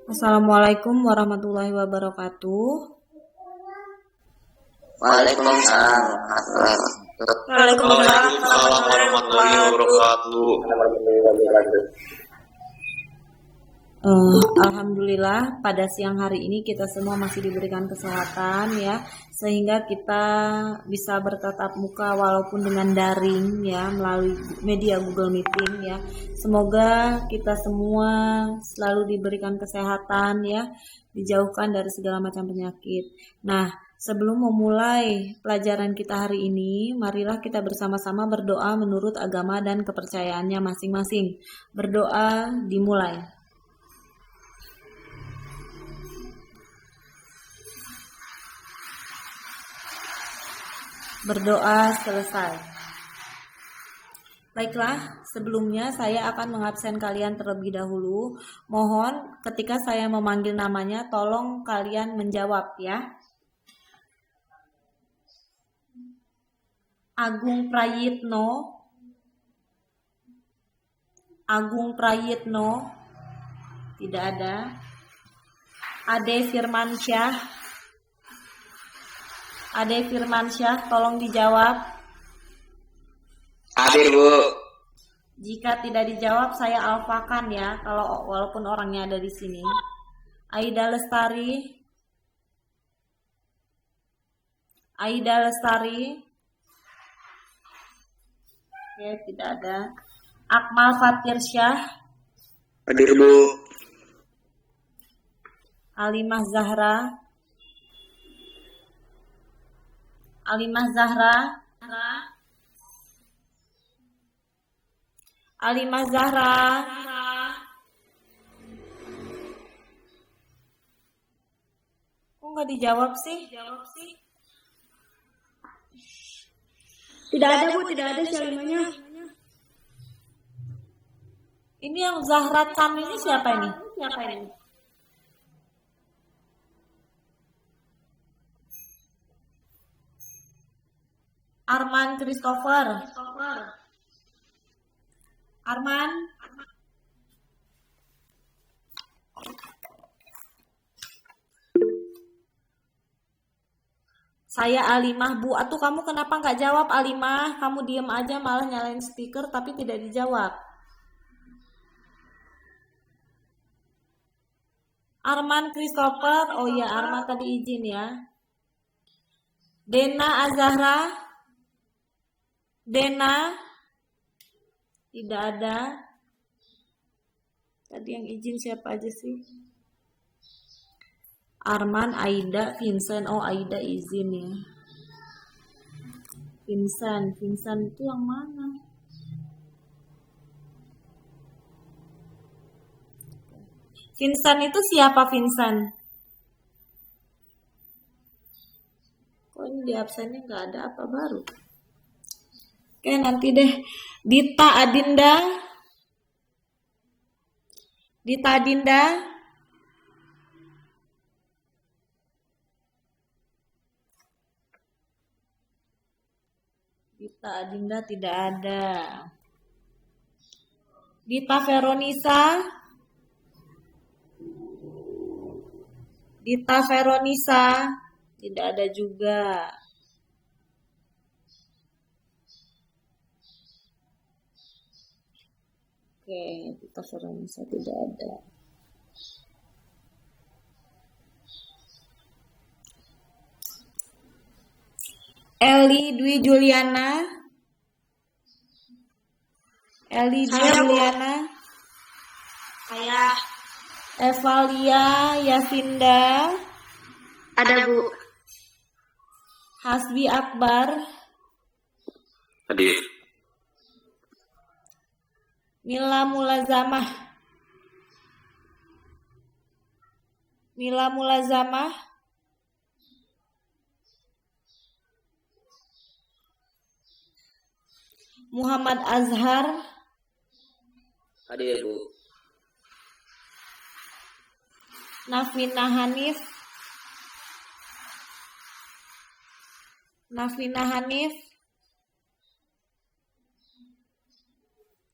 Assalamualaikum warahmatullahi wabarakatuh. Waalaikumsalam warahmatullahi wabarakatuh. Waalaikumsalam warahmatullahi wabarakatuh. Alhamdulillah pada siang hari ini kita semua masih diberikan kesehatan ya, sehingga kita bisa bertatap muka walaupun dengan daring ya, melalui media Google Meeting ya. Semoga kita semua selalu diberikan kesehatan ya, dijauhkan dari segala macam penyakit. Nah, sebelum memulai pelajaran kita hari ini, marilah kita bersama-sama berdoa menurut agama dan kepercayaannya masing-masing. Berdoa dimulai. Berdoa selesai. Baiklah, sebelumnya saya akan mengabsen kalian terlebih dahulu. Mohon ketika saya memanggil namanya, tolong kalian menjawab ya. Agung Prayitno. Agung Prayitno. Tidak ada. Ade Firmansyah. Ade Firmansyah, tolong dijawab. Hadir, Bu. Jika tidak dijawab, saya alfakan ya, kalau walaupun orangnya ada di sini. Aida Lestari. Aida Lestari. Oke, tidak ada. Akmal Fatirsyah. Hadir, Bu. Alimah Zahra. Alimah Zahra. Alimah Zahra. Kok nggak dijawab sih? Tidak ada, Bu, tidak ada Syalimanya. Ini yang Zahra Chan ini siapa ini? Arman Christopher. Arman. Saya Alimah, Bu. Atuh kamu kenapa nggak jawab, Alimah? Kamu diem aja malah nyalain speaker tapi tidak dijawab. Arman Christopher. Oh ya, Arman tadi izin ya. Dena Azahra. Dena. Tidak ada. Tadi yang izin siapa aja sih? Arman, Aida, Vincent. Oh, Aida izin ya. Vincent itu yang mana? Vincent itu siapa, Vincent? Kok ini di absennya nggak ada apa baru? Oke, nanti deh. Dita Adinda. Dita Adinda. Dita Adinda tidak ada. Dita Veronisa. Dita Veronisa tidak ada juga. Oke, Dita Veronisa tidak ada. Eli Dwi Juliana. Eli Dwi Juliana. Saya Evalia Yasinda. ada, Bu. Hasbi Akbar. Hadir. Mila Mulazamah. Mila Mulazamah. Muhammad Azhar. Hadir, Bu. Nafina Hanif. Nafina Hanif.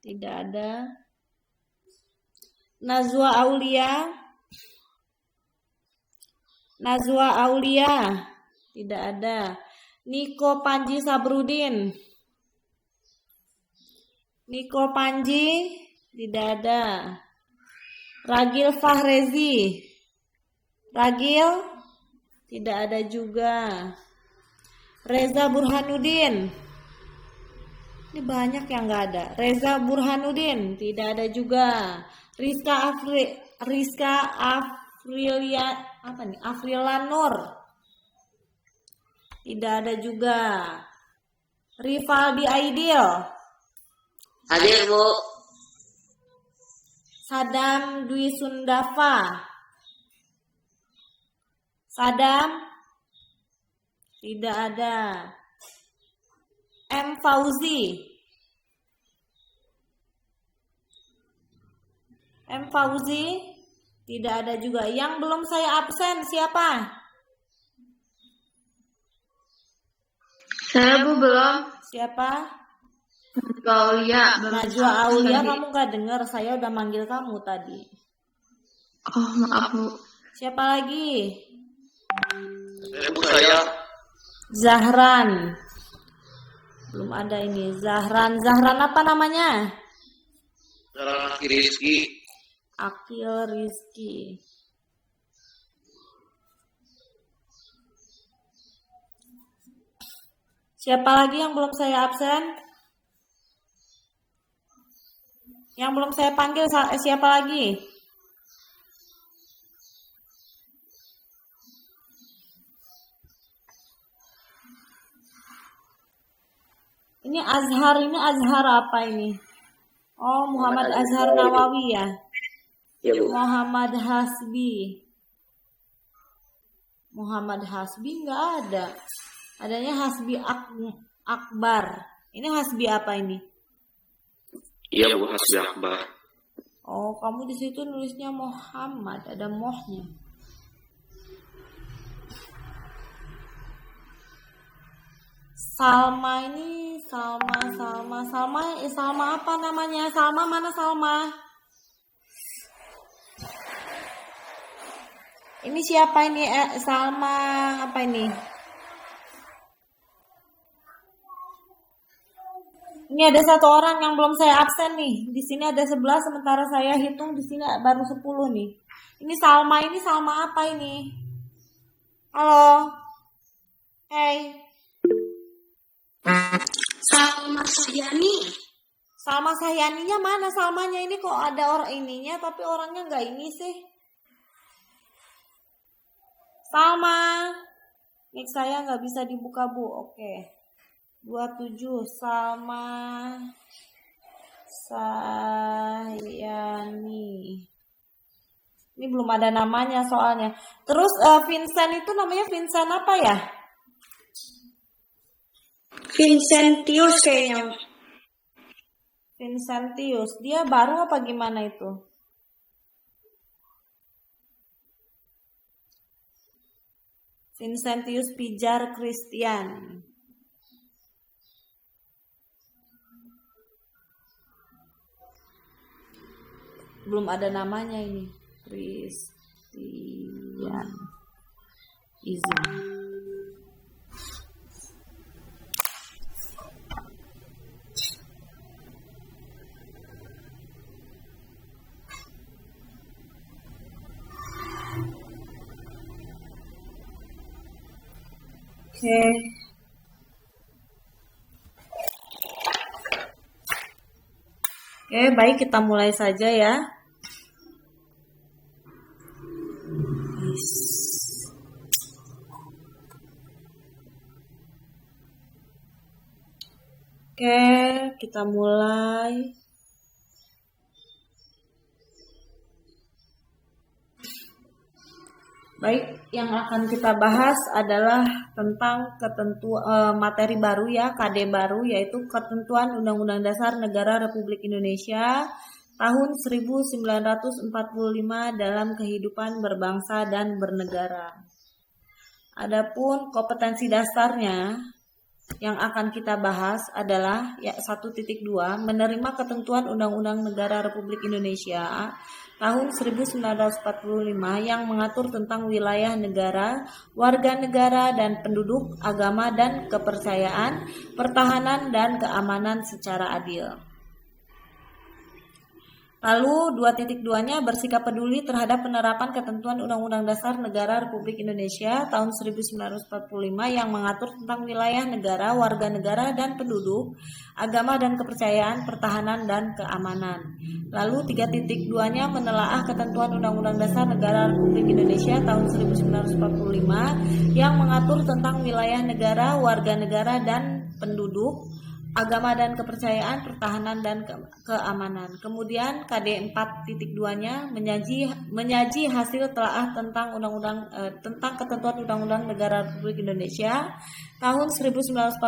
Tidak ada. Nazwa Aulia. Najwa Aulia, tidak ada. Niko Panji Sabrudin, Niko Panji, tidak ada. Ragil Fahrezi, Ragil, tidak ada juga. Reza Burhanuddin, ini banyak yang nggak ada. Reza Burhanuddin, tidak ada juga. Rizka Afrilia, apa nih? Afrilanur, tidak ada juga. Rivaldi Aidil, Hadir, Bu. Sadam Dwi Sundafa, Sadam, tidak ada. M Fauzi, M Fauzi, tidak ada juga. Yang belum saya absen siapa? Saya Bu belum. Siapa? Aulia. Najwa Aulia, kamu gak dengar? Saya udah manggil kamu tadi. Oh maaf Bu. Siapa lagi? Bu saya. Zahran. Belum ada ini. Zahran. Zahran apa namanya? Jalan Rizki. Akil Rizki. Siapa lagi yang belum saya absen? Yang belum saya panggil siapa lagi? Ini Azhar apa ini? Oh, Muhammad Azhar Nawawi ya. Ya, Bu. Muhammad Hasbi. Muhammad Hasbi nggak ada. Adanya Hasbi Akbar. Ini Hasbi apa ini? Iya, Bu Hasbi Akbar. Oh, kamu di situ nulisnya Muhammad, ada mohnya. Salma ini, Salma apa namanya? Salma mana Salma? Ini siapa ini? Salma apa ini? Ini ada satu orang yang belum saya absen nih. Di sini ada 11, sementara saya hitung di sini baru 10 nih. Ini Salma apa ini? Halo. Hey. Salma Sahyani. Salma Sahyaninya mana? Salmanya ini kok ada orang ininya tapi orangnya nggak ini sih. Salma. Mic saya nggak bisa dibuka, Bu. Oke. 27 Salma Sahyani. Ini belum ada namanya soalnya. Terus Vincent itu namanya Vincent apa ya? Vincentius kayaknya. Vincentius. Dia baru apa gimana itu? Vincentius Pijar Christian. Belum ada namanya ini. Christian. Izin. Oke. Oke, baik kita mulai saja ya. Oke, kita mulai. Baik, yang akan kita bahas adalah tentang materi baru ya, KD baru, yaitu Ketentuan Undang-Undang Dasar Negara Republik Indonesia tahun 1945 dalam kehidupan berbangsa dan bernegara. Adapun kompetensi dasarnya yang akan kita bahas adalah 1.2 menerima ketentuan Undang-Undang Negara Republik Indonesia tahun 1945 yang mengatur tentang wilayah negara, warga negara dan penduduk, agama dan kepercayaan, pertahanan dan keamanan secara adil. Lalu 2.2-nya bersikap peduli terhadap penerapan ketentuan Undang-Undang Dasar Negara Republik Indonesia tahun 1945 yang mengatur tentang wilayah negara, warga negara dan penduduk, agama dan kepercayaan, pertahanan dan keamanan. Lalu 3.2-nya menelaah ketentuan Undang-Undang Dasar Negara Republik Indonesia tahun 1945 yang mengatur tentang wilayah negara, warga negara dan penduduk, agama dan kepercayaan, pertahanan dan keamanan. Kemudian KD 4.2-nya menyaji hasil telaah tentang tentang ketentuan Undang-Undang Negara Republik Indonesia tahun 1945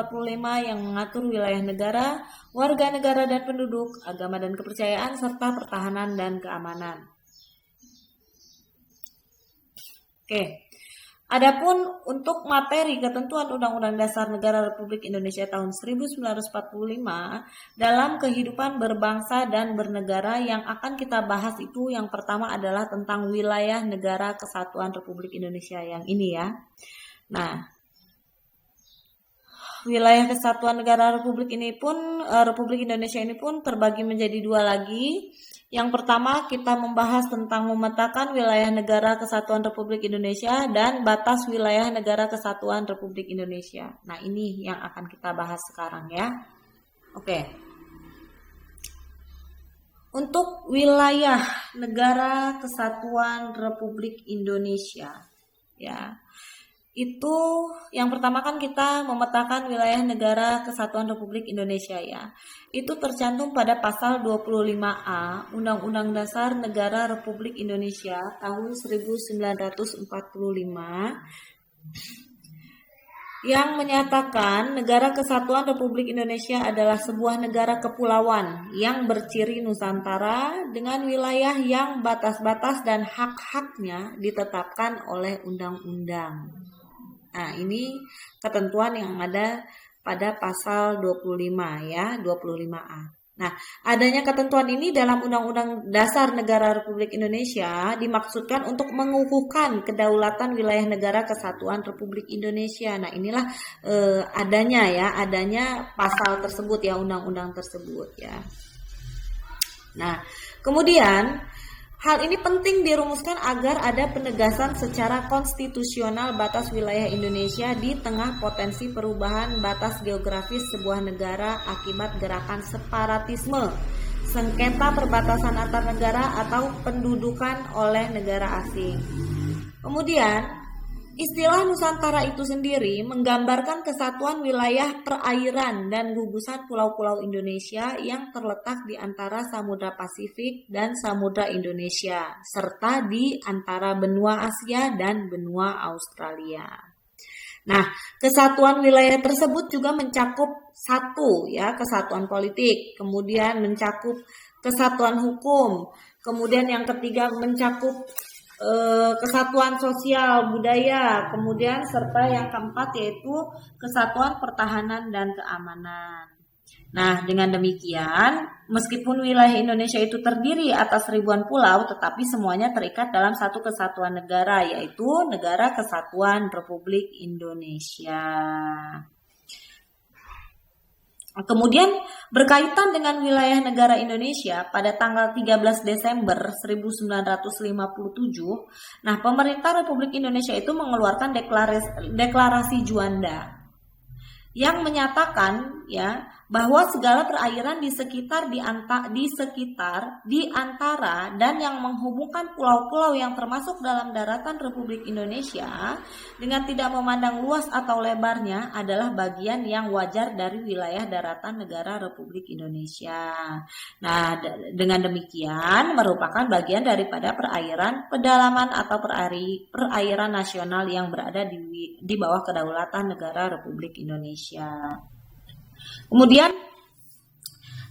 yang mengatur wilayah negara, warga negara dan penduduk, agama dan kepercayaan serta pertahanan dan keamanan. Oke. Adapun untuk materi ketentuan Undang-Undang Dasar Negara Republik Indonesia tahun 1945 dalam kehidupan berbangsa dan bernegara yang akan kita bahas itu yang pertama adalah tentang wilayah negara kesatuan Republik Indonesia yang ini ya. Nah, wilayah kesatuan negara Republik Indonesia ini pun terbagi menjadi dua lagi. Yang pertama kita membahas tentang memetakan wilayah negara kesatuan Republik Indonesia dan batas wilayah negara kesatuan Republik Indonesia. Nah ini yang akan kita bahas sekarang ya. Oke. Untuk wilayah negara kesatuan Republik Indonesia ya. Itu yang pertama kan kita memetakan wilayah negara kesatuan Republik Indonesia ya. Itu tercantum pada pasal 25A Undang-Undang Dasar Negara Republik Indonesia tahun 1945 yang menyatakan negara kesatuan Republik Indonesia adalah sebuah negara kepulauan yang berciri Nusantara dengan wilayah yang batas-batas dan hak-haknya ditetapkan oleh undang-undang. Nah, ini ketentuan yang ada pada pasal 25 ya, 25A. Nah, adanya ketentuan ini dalam Undang-Undang Dasar Negara Republik Indonesia dimaksudkan untuk mengukuhkan kedaulatan wilayah negara kesatuan Republik Indonesia. Nah, inilah adanya pasal tersebut ya, undang-undang tersebut ya. Nah, kemudian hal ini penting dirumuskan agar ada penegasan secara konstitusional batas wilayah Indonesia di tengah potensi perubahan batas geografis sebuah negara akibat gerakan separatisme, sengketa perbatasan antar negara atau pendudukan oleh negara asing. Kemudian, istilah Nusantara itu sendiri menggambarkan kesatuan wilayah perairan dan gugusan pulau-pulau Indonesia yang terletak di antara Samudra Pasifik dan Samudra Indonesia, serta di antara benua Asia dan benua Australia. Nah, kesatuan wilayah tersebut juga mencakup satu ya, kesatuan politik, kemudian mencakup kesatuan hukum, kemudian yang ketiga mencakup kesatuan sosial, budaya, kemudian serta yang keempat yaitu kesatuan pertahanan dan keamanan. Nah, dengan demikian, meskipun wilayah Indonesia itu terdiri atas ribuan pulau, tetapi semuanya terikat dalam satu kesatuan negara, yaitu Negara Kesatuan Republik Indonesia. Kemudian berkaitan dengan wilayah negara Indonesia pada tanggal 13 Desember 1957, nah pemerintah Republik Indonesia itu mengeluarkan deklarasi Juanda yang menyatakan ya bahwa segala perairan di sekitar di antara dan yang menghubungkan pulau-pulau yang termasuk dalam daratan Republik Indonesia dengan tidak memandang luas atau lebarnya adalah bagian yang wajar dari wilayah daratan negara Republik Indonesia. Nah, dengan demikian merupakan bagian daripada perairan pedalaman atau perairan nasional yang berada di bawah kedaulatan negara Republik Indonesia. Kemudian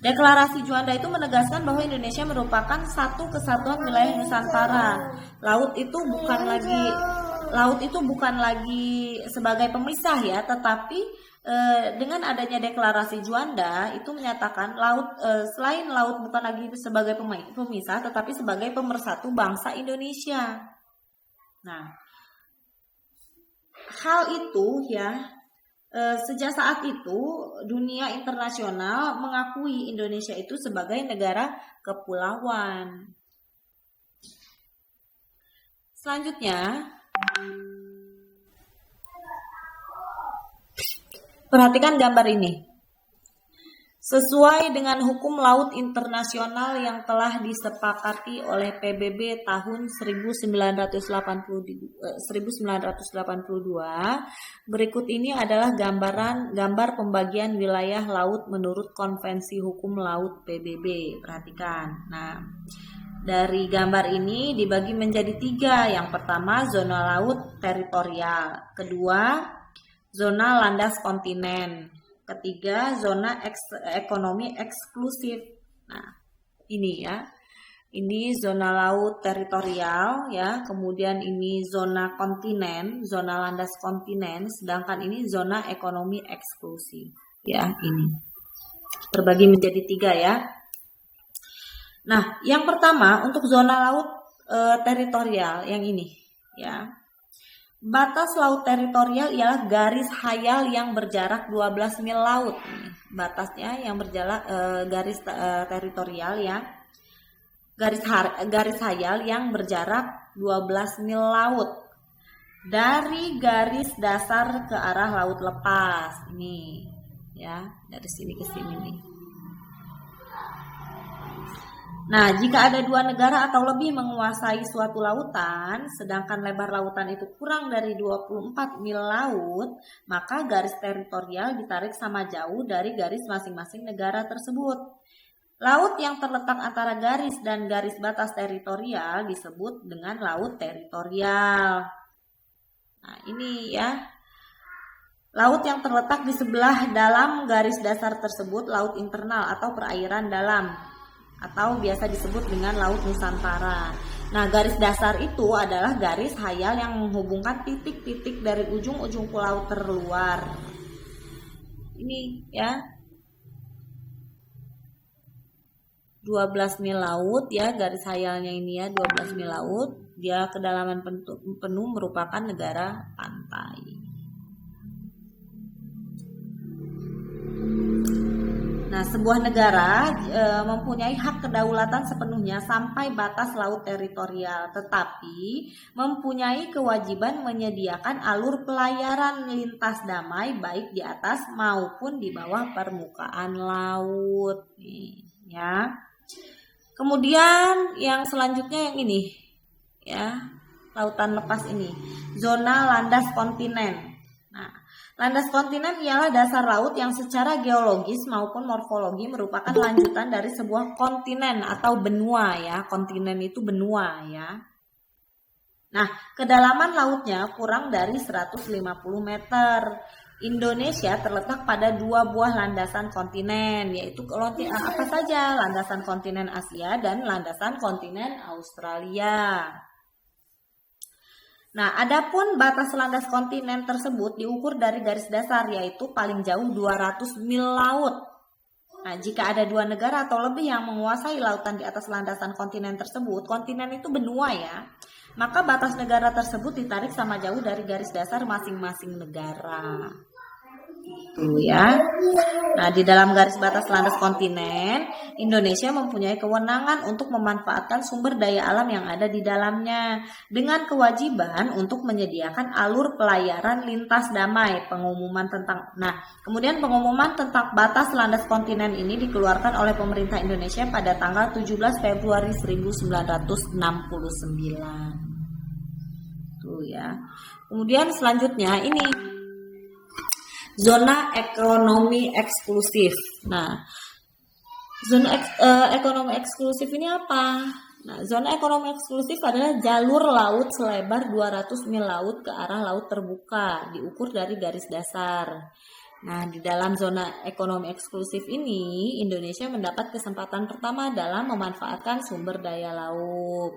deklarasi Juanda itu menegaskan bahwa Indonesia merupakan satu kesatuan wilayah Nusantara. Laut itu bukan lagi sebagai pemisah ya, tetapi dengan adanya deklarasi Juanda itu menyatakan selain laut bukan lagi sebagai pemisah tetapi sebagai pemersatu bangsa Indonesia. Nah, hal itu ya sejak saat itu dunia internasional mengakui Indonesia itu sebagai negara kepulauan. Selanjutnya, perhatikan gambar ini. Sesuai dengan hukum laut internasional yang telah disepakati oleh PBB tahun 1982, berikut ini adalah gambar pembagian wilayah laut menurut Konvensi Hukum Laut PBB. Perhatikan. Nah, dari gambar ini dibagi menjadi 3. Yang pertama, zona laut teritorial. Kedua, zona landas kontinen. Ketiga, zona ekonomi eksklusif. Nah, ini ya. Ini zona laut teritorial ya. Kemudian ini zona kontinen, zona landas kontinen, sedangkan ini zona ekonomi eksklusif. Ya, ini. Terbagi menjadi 3 ya. Nah, yang pertama untuk zona laut teritorial yang ini ya. Batas laut teritorial ialah garis hayal yang berjarak 12 mil laut. Batasnya yang berjarak garis teritorial ya. Garis hayal yang berjarak 12 mil laut dari garis dasar ke arah laut lepas. Ini ya, dari sini ke sini nih. Nah, jika ada 2 negara atau lebih menguasai suatu lautan, sedangkan lebar lautan itu kurang dari 24 mil laut, maka garis teritorial ditarik sama jauh dari garis masing-masing negara tersebut. Laut yang terletak antara garis dan garis batas teritorial disebut dengan laut teritorial. Nah, ini ya. Laut yang terletak di sebelah dalam garis dasar tersebut laut internal atau perairan dalam, atau biasa disebut dengan Laut Nusantara. Nah, garis dasar itu adalah garis hayal yang menghubungkan titik-titik dari ujung-ujung pulau terluar. Ini ya. 12 mil laut ya, garis hayalnya ini ya, 12 mil laut. Dia kedalaman penuh merupakan negara pantai. Nah, sebuah negara mempunyai hak kedaulatan sepenuhnya sampai batas laut teritorial, tetapi mempunyai kewajiban menyediakan alur pelayaran lintas damai baik di atas maupun di bawah permukaan laut. Nih, ya. Kemudian yang selanjutnya yang ini, ya, lautan lepas ini, zona landas kontinen. Nah, landas kontinen ialah dasar laut yang secara geologis maupun morfologi merupakan lanjutan dari sebuah kontinen atau benua ya. Kontinen itu benua ya. Nah, kedalaman lautnya kurang dari 150 meter. Indonesia terletak pada 2 buah landasan kontinen, yaitu apa saja? Landasan kontinen Asia dan landasan kontinen Australia. Nah, adapun batas landas kontinen tersebut diukur dari garis dasar, yaitu paling jauh 200 mil laut. Nah, jika ada 2 negara atau lebih yang menguasai lautan di atas landasan kontinen tersebut, kontinen itu benua ya, maka batas negara tersebut ditarik sama jauh dari garis dasar masing-masing negara. Itu ya. Nah, di dalam garis batas landas kontinen, Indonesia mempunyai kewenangan untuk memanfaatkan sumber daya alam yang ada di dalamnya dengan kewajiban untuk menyediakan alur pelayaran lintas damai. Kemudian pengumuman tentang batas landas kontinen ini dikeluarkan oleh pemerintah Indonesia pada tanggal 17 Februari 1969. Tuh ya. Kemudian selanjutnya ini zona ekonomi eksklusif. Nah, zona ekonomi eksklusif ini apa? Nah, zona ekonomi eksklusif adalah jalur laut selebar 200 mil laut ke arah laut terbuka, diukur dari garis dasar. Nah, di dalam zona ekonomi eksklusif ini, Indonesia mendapat kesempatan pertama dalam memanfaatkan sumber daya laut.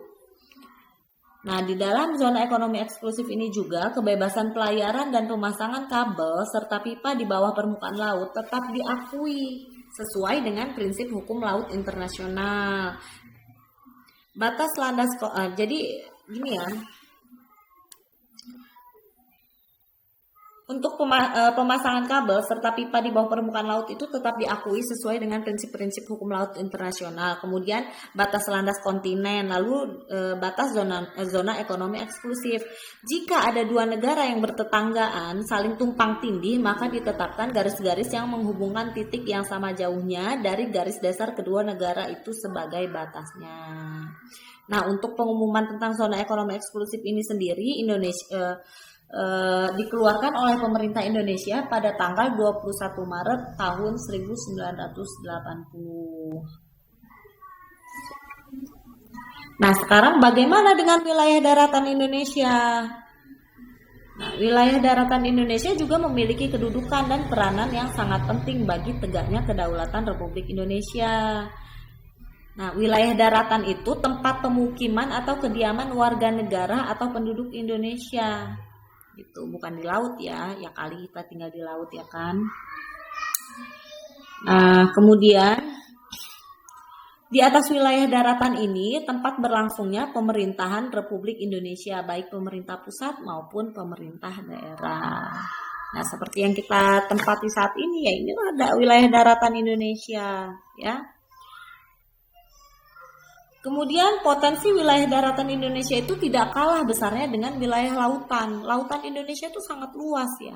Nah, di dalam zona ekonomi eksklusif ini juga kebebasan pelayaran dan pemasangan kabel serta pipa di bawah permukaan laut tetap diakui sesuai dengan prinsip hukum laut internasional. Batas landas jadi gini ya. Untuk pemasangan kabel serta pipa di bawah permukaan laut itu tetap diakui sesuai dengan prinsip-prinsip hukum laut internasional. Kemudian batas landas kontinen, lalu batas zona ekonomi eksklusif. Jika ada dua negara yang bertetanggaan saling tumpang tindih, maka ditetapkan garis-garis yang menghubungkan titik yang sama jauhnya dari garis dasar kedua negara itu sebagai batasnya. Nah, untuk pengumuman tentang zona ekonomi eksklusif ini sendiri Indonesia dikeluarkan oleh pemerintah Indonesia pada tanggal 21 Maret tahun 1980. Nah, sekarang bagaimana dengan wilayah daratan Indonesia? Nah, wilayah daratan Indonesia juga memiliki kedudukan dan peranan yang sangat penting bagi tegaknya kedaulatan Republik Indonesia. Nah, wilayah daratan itu tempat pemukiman atau kediaman warga negara atau penduduk Indonesia. Gitu, bukan di laut ya kali kita tinggal di laut ya kan. Nah, kemudian di atas wilayah daratan ini tempat berlangsungnya pemerintahan Republik Indonesia, baik pemerintah pusat maupun pemerintah daerah. Nah, seperti yang kita tempati saat ini ya, ini ada wilayah daratan Indonesia ya. Kemudian potensi wilayah daratan Indonesia itu tidak kalah besarnya dengan wilayah lautan. Lautan Indonesia itu sangat luas ya.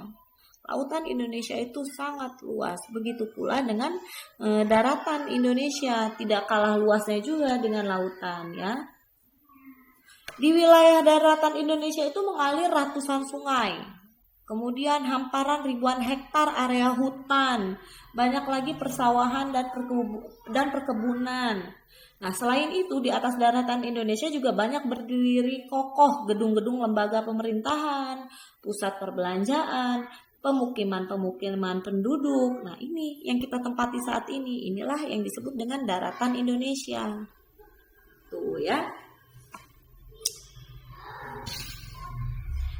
Lautan Indonesia itu sangat luas. Begitu pula dengan daratan Indonesia, tidak kalah luasnya juga dengan lautan ya. Di wilayah daratan Indonesia itu mengalir ratusan sungai. Kemudian hamparan ribuan hektar area hutan. Banyak lagi persawahan dan perkebunan. Nah, selain itu di atas daratan Indonesia juga banyak berdiri kokoh gedung-gedung lembaga pemerintahan, pusat perbelanjaan, pemukiman-pemukiman penduduk. Nah, ini yang kita tempati saat ini. Inilah yang disebut dengan daratan Indonesia. Tuh ya.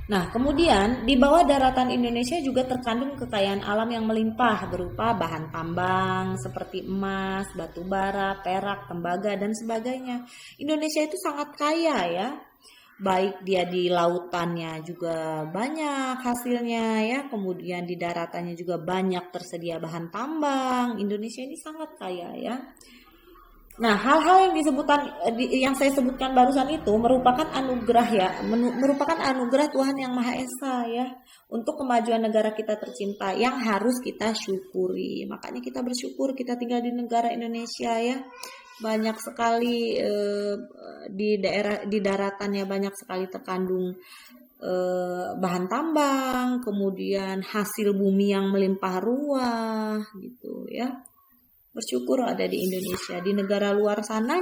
Nah, kemudian di bawah daratan Indonesia juga terkandung kekayaan alam yang melimpah berupa bahan tambang seperti emas, batu bara, perak, tembaga, dan sebagainya. Indonesia itu sangat kaya ya. Baik dia di lautannya juga banyak hasilnya ya, kemudian di daratannya juga banyak tersedia bahan tambang. Indonesia ini sangat kaya ya. Nah, hal-hal yang saya sebutkan barusan itu merupakan anugerah ya, merupakan anugerah Tuhan Yang Maha Esa ya, untuk kemajuan negara kita tercinta yang harus kita syukuri. Makanya kita bersyukur kita tinggal di negara Indonesia ya. Banyak sekali di daratannya banyak sekali terkandung bahan tambang, kemudian hasil bumi yang melimpah ruah gitu ya. Bersyukur ada di Indonesia. Di negara luar sana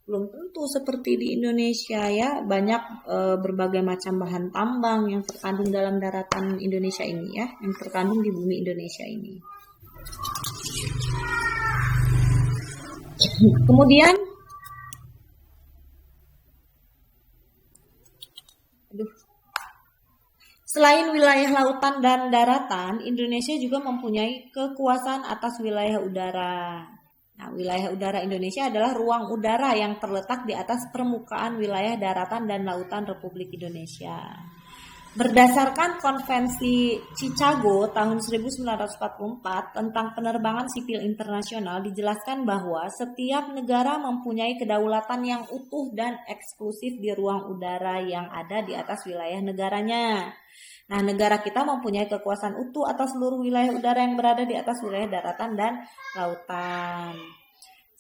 belum tentu seperti di Indonesia ya. Banyak berbagai macam bahan tambang yang terkandung dalam daratan Indonesia ini ya, yang terkandung di bumi Indonesia ini. Kemudian selain wilayah lautan dan daratan, Indonesia juga mempunyai kekuasaan atas wilayah udara. Nah, wilayah udara Indonesia adalah ruang udara yang terletak di atas permukaan wilayah daratan dan lautan Republik Indonesia. Berdasarkan Konvensi Chicago tahun 1944 tentang penerbangan sipil internasional, dijelaskan bahwa setiap negara mempunyai kedaulatan yang utuh dan eksklusif di ruang udara yang ada di atas wilayah negaranya. Nah, negara kita mempunyai kekuasaan utuh atas seluruh wilayah udara yang berada di atas wilayah daratan dan lautan.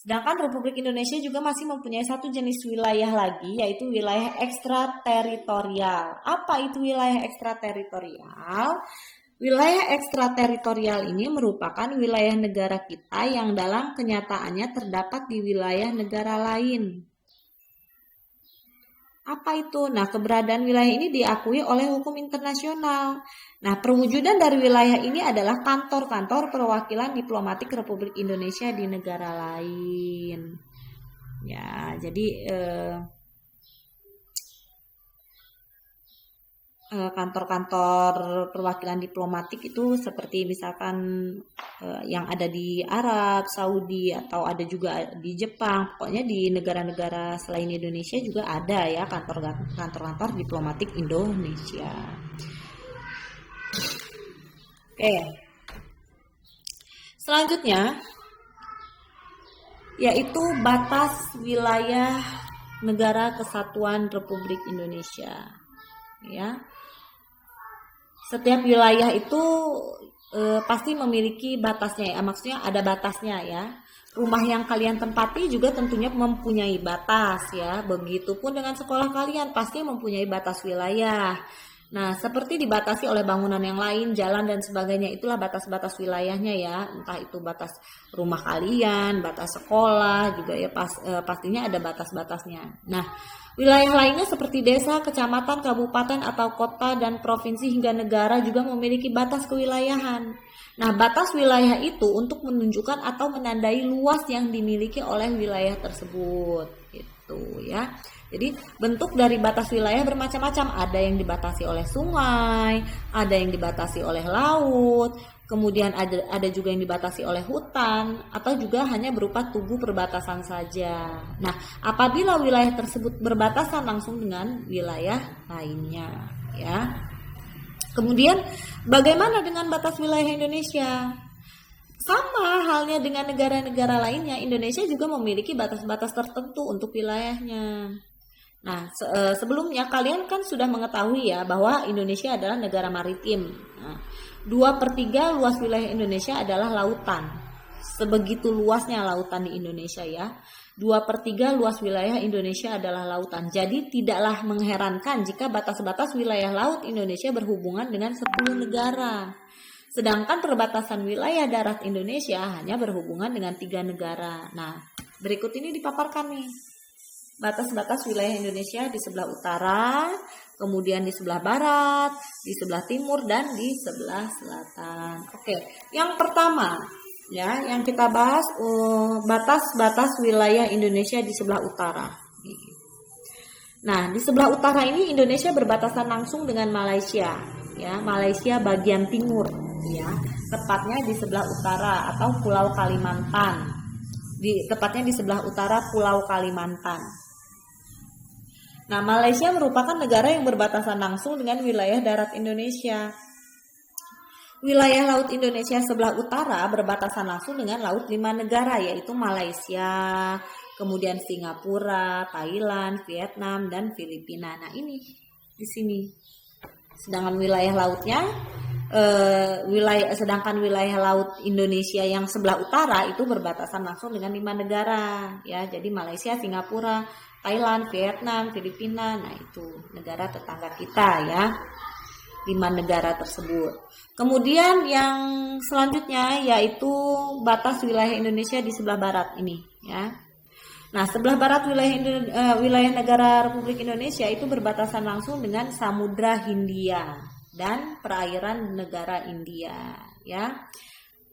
Sedangkan Republik Indonesia juga masih mempunyai satu jenis wilayah lagi, yaitu wilayah ekstrateritorial. Apa itu wilayah ekstrateritorial? Wilayah ekstrateritorial ini merupakan wilayah negara kita yang dalam kenyataannya terdapat di wilayah negara lain. Apa itu? Nah, keberadaan wilayah ini diakui oleh hukum internasional. Nah, perwujudan dari wilayah ini adalah kantor-kantor perwakilan diplomatik Republik Indonesia di negara lain. Ya, jadi kantor-kantor perwakilan diplomatik itu seperti misalkan yang ada di Arab, Saudi, atau ada juga di Jepang. Pokoknya di negara-negara selain Indonesia juga ada ya kantor-kantor diplomatik Indonesia. Oke. Selanjutnya yaitu batas wilayah Negara Kesatuan Republik Indonesia. Ya. Setiap wilayah itu pasti memiliki batasnya ya, maksudnya ada batasnya ya. Rumah yang kalian tempati juga tentunya mempunyai batas ya. Begitupun dengan sekolah kalian pasti mempunyai batas wilayah. Nah, seperti dibatasi oleh bangunan yang lain, jalan dan sebagainya, itulah batas-batas wilayahnya ya. Entah itu batas rumah kalian, batas sekolah juga ya, pastinya ada batas-batasnya. Nah, wilayah lainnya seperti desa, kecamatan, kabupaten atau kota dan provinsi hingga negara juga memiliki batas kewilayahan. Nah, batas wilayah itu untuk menunjukkan atau menandai luas yang dimiliki oleh wilayah tersebut, gitu ya. Jadi bentuk dari batas wilayah bermacam-macam. Ada yang dibatasi oleh sungai, ada yang dibatasi oleh laut, kemudian ada juga yang dibatasi oleh hutan, atau juga hanya berupa tugu perbatasan saja. Nah, apabila wilayah tersebut berbatasan langsung dengan wilayah lainnya, ya. Kemudian bagaimana dengan batas wilayah Indonesia? Sama halnya dengan negara-negara lainnya, Indonesia juga memiliki batas-batas tertentu untuk wilayahnya. Nah, sebelumnya kalian kan sudah mengetahui ya bahwa Indonesia adalah negara maritim. Nah, 2/3 luas wilayah Indonesia adalah lautan. Sebegitu luasnya lautan di Indonesia ya. 2/3 luas wilayah Indonesia adalah lautan. Jadi tidaklah mengherankan jika batas-batas wilayah laut Indonesia berhubungan dengan 10 negara. Sedangkan perbatasan wilayah darat Indonesia hanya berhubungan dengan 3 negara. Nah, berikut ini dipaparkan nih. Batas-batas wilayah Indonesia di sebelah utara, kemudian di sebelah barat, di sebelah timur, dan di sebelah selatan. Oke, yang pertama ya, yang kita bahas batas-batas wilayah Indonesia di sebelah utara. Nah, di sebelah utara ini Indonesia berbatasan langsung dengan Malaysia, ya, Malaysia bagian timur, ya, tepatnya di sebelah utara atau Pulau Kalimantan. Tepatnya di sebelah utara Pulau Kalimantan. Nah, Malaysia merupakan negara yang berbatasan langsung dengan wilayah darat Indonesia. Wilayah laut Indonesia sebelah utara berbatasan langsung dengan laut 5 negara, yaitu Malaysia, kemudian Singapura, Thailand, Vietnam, dan Filipina. Nah, ini di sini. Sedangkan wilayah lautnya, sedangkan wilayah laut Indonesia yang sebelah utara itu berbatasan langsung dengan 5 negara, ya. Jadi Malaysia, Singapura, Thailand, Vietnam, Filipina. Nah, itu negara tetangga kita ya. 5 negara tersebut. Kemudian yang selanjutnya yaitu batas wilayah Indonesia di sebelah barat ini ya. Nah, sebelah barat wilayah negara Republik Indonesia itu berbatasan langsung dengan Samudra Hindia dan perairan negara India ya.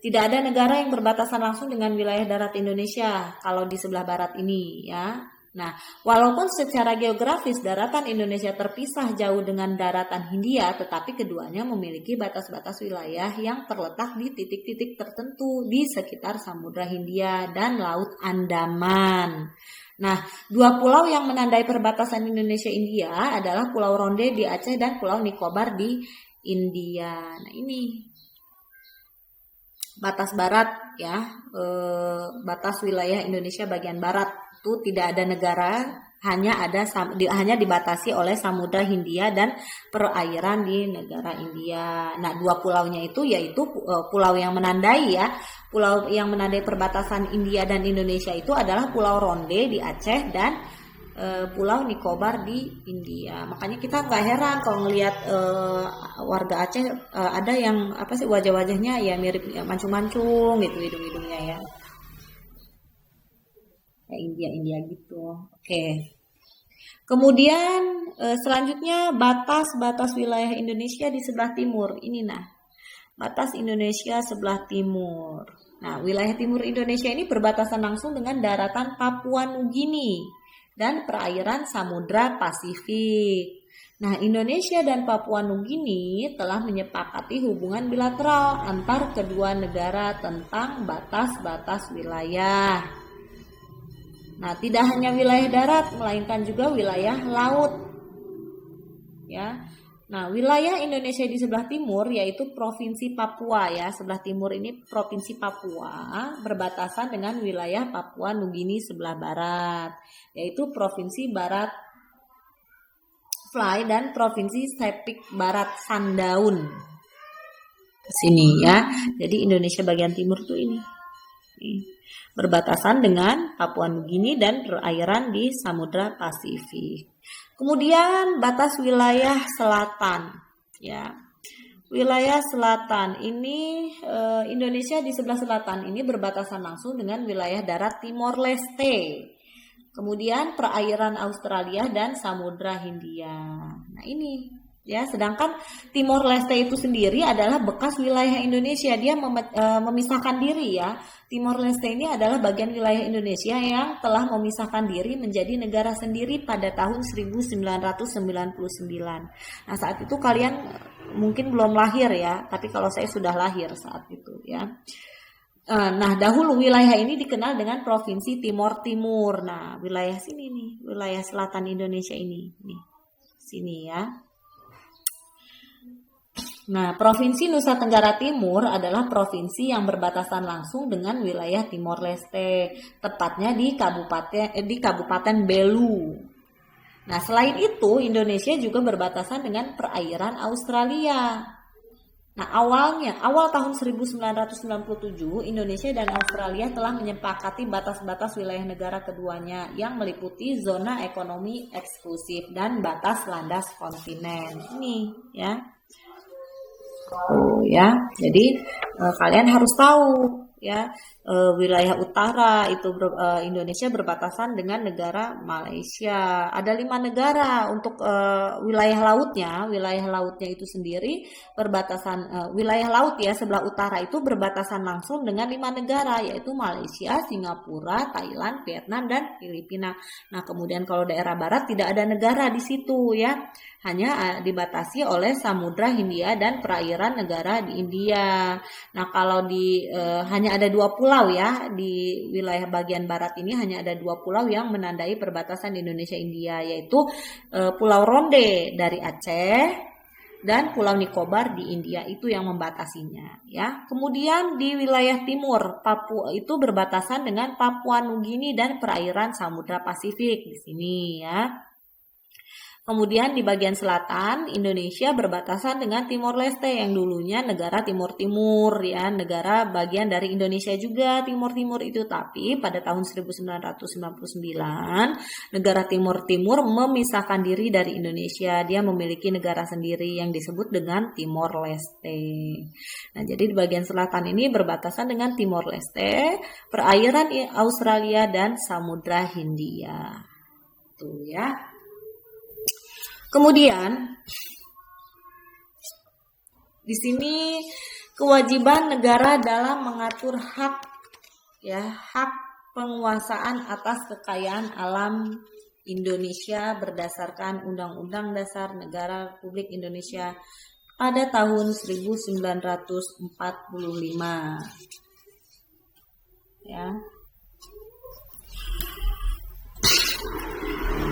Tidak ada negara yang berbatasan langsung dengan wilayah darat Indonesia kalau di sebelah barat ini ya. Nah, walaupun secara geografis daratan Indonesia terpisah jauh dengan daratan Hindia, tetapi keduanya memiliki batas-batas wilayah yang terletak di titik-titik tertentu di sekitar Samudra Hindia dan Laut Andaman. Nah, 2 pulau yang menandai perbatasan Indonesia-India adalah Pulau Ronde di Aceh dan Pulau Nicobar di India. Nah, ini batas barat ya, batas wilayah Indonesia bagian barat. Itu tidak ada negara, hanya dibatasi oleh Samudra Hindia dan perairan di negara India. Nah, 2 pulaunya itu yaitu pulau yang menandai ya, pulau yang menandai perbatasan India dan Indonesia itu adalah Pulau Ronde di Aceh dan Pulau Nicobar di India. Makanya kita nggak heran kalau ngelihat warga Aceh ada yang wajah-wajahnya ya mirip mancung-mancung gitu hidung-hidungnya ya. India gitu. Oke. Kemudian selanjutnya batas-batas wilayah Indonesia di sebelah timur. Ini nah, batas Indonesia sebelah timur. Nah, wilayah timur Indonesia ini berbatasan langsung dengan daratan Papua Nugini dan perairan Samudra Pasifik. Nah, Indonesia dan Papua Nugini telah menyepakati hubungan bilateral antar kedua negara tentang batas-batas wilayah. Nah, tidak hanya wilayah darat, melainkan juga wilayah laut. Ya. Nah, wilayah Indonesia di sebelah timur yaitu Provinsi Papua ya. Sebelah timur ini Provinsi Papua berbatasan dengan wilayah Papua Nugini sebelah barat, yaitu Provinsi Barat Fly dan Provinsi Sepik Barat Sandaun. Sini ya. Jadi Indonesia bagian timur tuh ini. Berbatasan dengan Papua Nugini dan perairan di Samudra Pasifik. Kemudian batas wilayah selatan ya. Wilayah selatan ini Indonesia di sebelah selatan ini berbatasan langsung dengan wilayah darat Timor Leste. Kemudian perairan Australia dan Samudra Hindia. Nah, ini ya, sedangkan Timor Leste itu sendiri adalah bekas wilayah Indonesia. Dia memisahkan diri ya. Timor Leste ini adalah bagian wilayah Indonesia yang telah memisahkan diri menjadi negara sendiri pada tahun 1999. Nah, saat itu kalian mungkin belum lahir ya, tapi kalau saya sudah lahir saat itu ya. Nah, dahulu wilayah ini dikenal dengan Provinsi Timor Timur. Nah, wilayah sini nih, wilayah selatan Indonesia ini nih. Sini ya. Nah, Provinsi Nusa Tenggara Timur adalah provinsi yang berbatasan langsung dengan wilayah Timor Leste, tepatnya di Kabupaten Belu. Nah, selain itu, Indonesia juga berbatasan dengan perairan Australia. Nah, awal tahun 1997, Indonesia dan Australia telah menyepakati batas-batas wilayah negara keduanya yang meliputi zona ekonomi eksklusif dan batas landas kontinen. Ini ya. Ya, jadi kalian harus tahu ya, wilayah utara itu Indonesia berbatasan dengan negara Malaysia. Ada 5 negara untuk wilayah lautnya. Wilayah lautnya itu sendiri berbatasan wilayah laut ya sebelah utara itu berbatasan langsung dengan 5 negara, yaitu Malaysia, Singapura, Thailand, Vietnam dan Filipina. Nah, kemudian kalau daerah barat tidak ada negara di situ ya. Hanya dibatasi oleh Samudra Hindia dan perairan negara di India. Nah, kalau hanya ada 2 pulau ya di wilayah bagian barat ini, hanya ada 2 pulau yang menandai perbatasan Indonesia India, yaitu Pulau Ronde dari Aceh dan Pulau Nicobar di India, itu yang membatasinya ya. Kemudian di wilayah timur Papua itu berbatasan dengan Papua Nugini dan perairan Samudra Pasifik di sini ya. Kemudian di bagian selatan Indonesia berbatasan dengan Timor Leste yang dulunya negara Timur Timur ya, negara bagian dari Indonesia juga Timur Timur itu, tapi pada tahun 1999 negara Timur Timur memisahkan diri dari Indonesia. Dia memiliki negara sendiri yang disebut dengan Timor Leste. Nah, jadi di bagian selatan ini berbatasan dengan Timor Leste, perairan Australia dan Samudra Hindia. Tuh ya. Kemudian di sini kewajiban negara dalam mengatur hak penguasaan atas kekayaan alam Indonesia berdasarkan Undang-Undang Dasar Negara Republik Indonesia pada tahun 1945. Ya.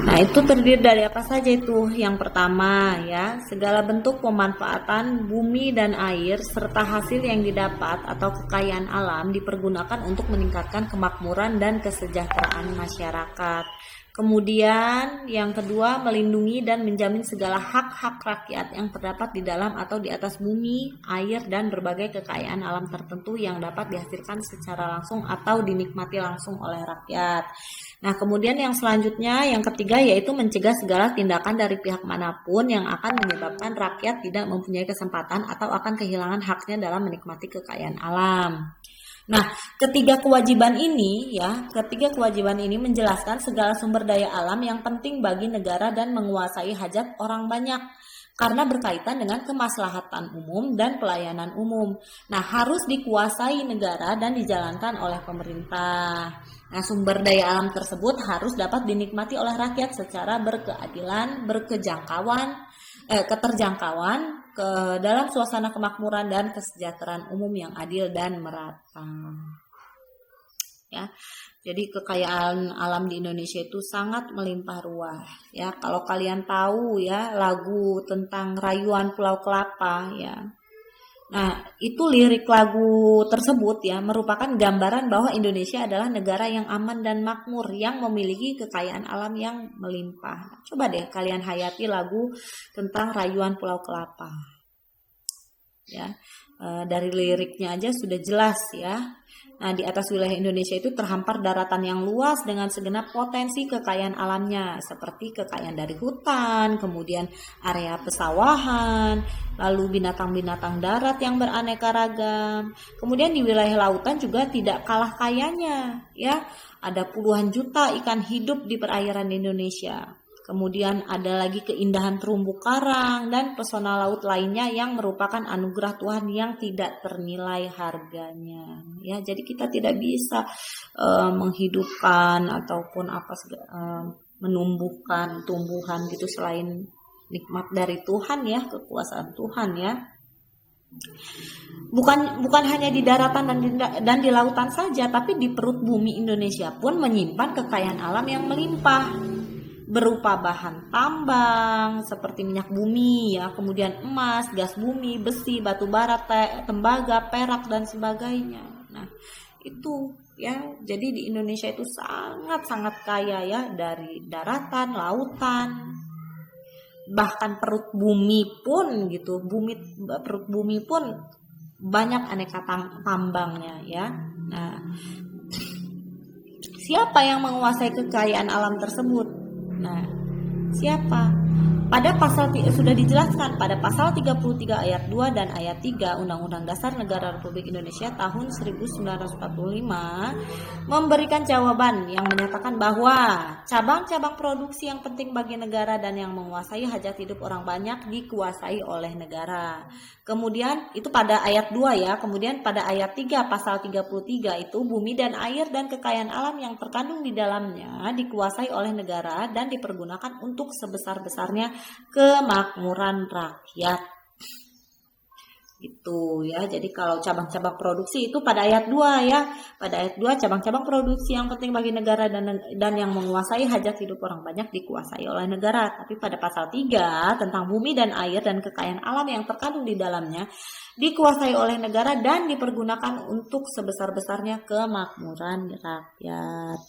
Nah, itu terdiri dari apa saja itu? Yang pertama ya, segala bentuk pemanfaatan bumi dan air serta hasil yang didapat atau kekayaan alam dipergunakan untuk meningkatkan kemakmuran dan kesejahteraan masyarakat. Kemudian yang kedua, melindungi dan menjamin segala hak-hak rakyat yang terdapat di dalam atau di atas bumi, air, dan berbagai kekayaan alam tertentu yang dapat dihasilkan secara langsung atau dinikmati langsung oleh rakyat. Nah, kemudian yang selanjutnya, yang ketiga, yaitu mencegah segala tindakan dari pihak manapun yang akan menyebabkan rakyat tidak mempunyai kesempatan atau akan kehilangan haknya dalam menikmati kekayaan alam. Nah, ketiga kewajiban ini menjelaskan segala sumber daya alam yang penting bagi negara dan menguasai hajat orang banyak karena berkaitan dengan kemaslahatan umum dan pelayanan umum. Nah, harus dikuasai negara dan dijalankan oleh pemerintah. Nah, sumber daya alam tersebut harus dapat dinikmati oleh rakyat secara berkeadilan, berkejangkauan, keterjangkauan ke dalam suasana kemakmuran dan kesejahteraan umum yang adil dan merata. Ya. Jadi kekayaan alam di Indonesia itu sangat melimpah ruah. Ya, kalau kalian tahu ya lagu tentang rayuan Pulau Kelapa ya. Nah, itu lirik lagu tersebut ya merupakan gambaran bahwa Indonesia adalah negara yang aman dan makmur yang memiliki kekayaan alam yang melimpah. Coba deh kalian hayati lagu tentang rayuan Pulau Kelapa. Ya, dari liriknya aja sudah jelas ya. Nah, di atas wilayah Indonesia itu terhampar daratan yang luas dengan segenap potensi kekayaan alamnya, seperti kekayaan dari hutan, kemudian area pesawahan, lalu binatang-binatang darat yang beraneka ragam. Kemudian di wilayah lautan juga tidak kalah kayanya, ya. Ada puluhan juta ikan hidup di perairan Indonesia. Kemudian ada lagi keindahan terumbu karang dan pesona laut lainnya yang merupakan anugerah Tuhan yang tidak ternilai harganya. Ya, jadi kita tidak bisa menghidupkan ataupun menumbuhkan tumbuhan gitu selain nikmat dari Tuhan ya, kekuasaan Tuhan ya. Bukan hanya di daratan dan di lautan saja, tapi di perut bumi Indonesia pun menyimpan kekayaan alam yang melimpah. Berupa bahan tambang seperti minyak bumi ya, kemudian emas, gas bumi, besi, batu bara, tembaga, perak dan sebagainya. Nah, itu ya. Jadi di Indonesia itu sangat-sangat kaya ya, dari daratan, lautan, bahkan perut bumi pun gitu. Perut bumi pun banyak aneka tambangnya ya. Nah, siapa yang menguasai kekayaan alam tersebut? Nah, siapa? Pada pasal sudah dijelaskan pada pasal 33 ayat 2 dan ayat 3 Undang-Undang Dasar Negara Republik Indonesia tahun 1945 memberikan jawaban yang menyatakan bahwa cabang-cabang produksi yang penting bagi negara dan yang menguasai hajat hidup orang banyak dikuasai oleh negara. Kemudian itu pada ayat 2 ya. Kemudian pada ayat 3 pasal 33 itu bumi dan air dan kekayaan alam yang terkandung di dalamnya dikuasai oleh negara dan dipergunakan untuk sebesar-besarnya kemakmuran rakyat. Gitu ya. Jadi kalau cabang-cabang produksi itu pada ayat 2 ya. Pada ayat 2 cabang-cabang produksi yang penting bagi negara dan yang menguasai hajat hidup orang banyak dikuasai oleh negara. Tapi pada pasal 3 tentang bumi dan air dan kekayaan alam yang terkandung di dalamnya dikuasai oleh negara dan dipergunakan untuk sebesar-besarnya kemakmuran rakyat.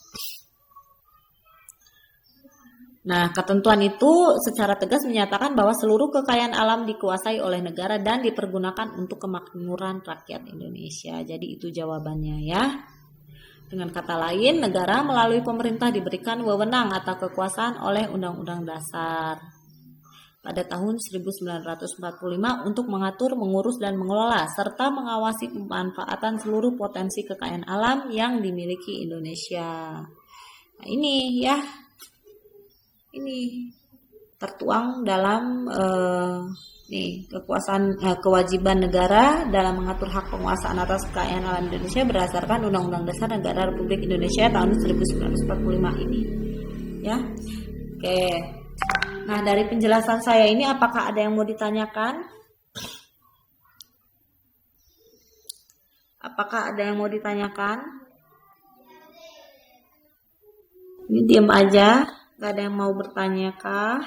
Nah, ketentuan itu secara tegas menyatakan bahwa seluruh kekayaan alam dikuasai oleh negara dan dipergunakan untuk kemakmuran rakyat Indonesia. Jadi itu jawabannya ya. Dengan kata lain, negara melalui pemerintah diberikan wewenang atau kekuasaan oleh Undang-Undang Dasar pada tahun 1945 untuk mengatur, mengurus, dan mengelola serta mengawasi pemanfaatan seluruh potensi kekayaan alam yang dimiliki Indonesia. Nah, ini ya. Ini tertuang dalam kewajiban negara dalam mengatur hak penguasaan atas kekayaan alam Indonesia berdasarkan Undang-Undang Dasar Negara Republik Indonesia tahun 1945 ini. Ya. Oke. Nah, dari penjelasan saya ini apakah ada yang mau ditanyakan? Apakah ada yang mau ditanyakan? Ini diam aja. Gak ada yang mau bertanya kah?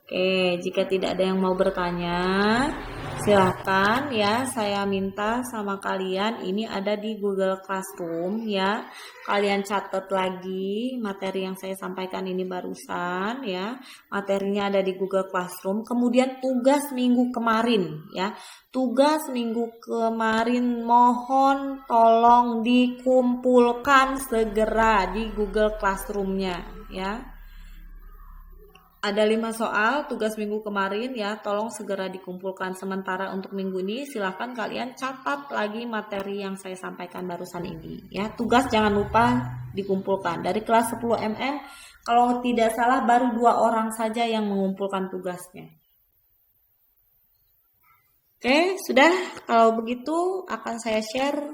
Oke, jika tidak ada yang mau bertanya, silahkan ya, saya minta sama kalian, ini ada di Google Classroom ya. Kalian catat lagi materi yang saya sampaikan ini barusan ya. Materinya ada di Google Classroom. Kemudian tugas minggu kemarin ya. Tugas minggu kemarin mohon tolong dikumpulkan segera di Google Classroom-nya ya. Ada 5 soal tugas minggu kemarin ya, tolong segera dikumpulkan. Sementara untuk minggu ini silahkan kalian catat lagi materi yang saya sampaikan barusan ini ya. Tugas jangan lupa dikumpulkan. Dari kelas 10 MM kalau tidak salah baru 2 orang saja yang mengumpulkan tugasnya. Oke, sudah. Kalau begitu akan saya share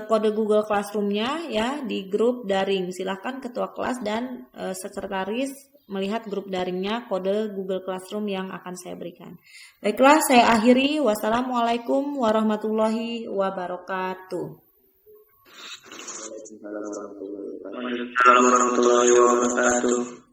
kode Google Classroom-nya ya di grup daring. Silahkan ketua kelas dan sekretaris melihat grup daringnya kode Google Classroom yang akan saya berikan. Baiklah, saya akhiri. Wassalamualaikum warahmatullahi wabarakatuh. Waalaikumsalam warahmatullahi wabarakatuh.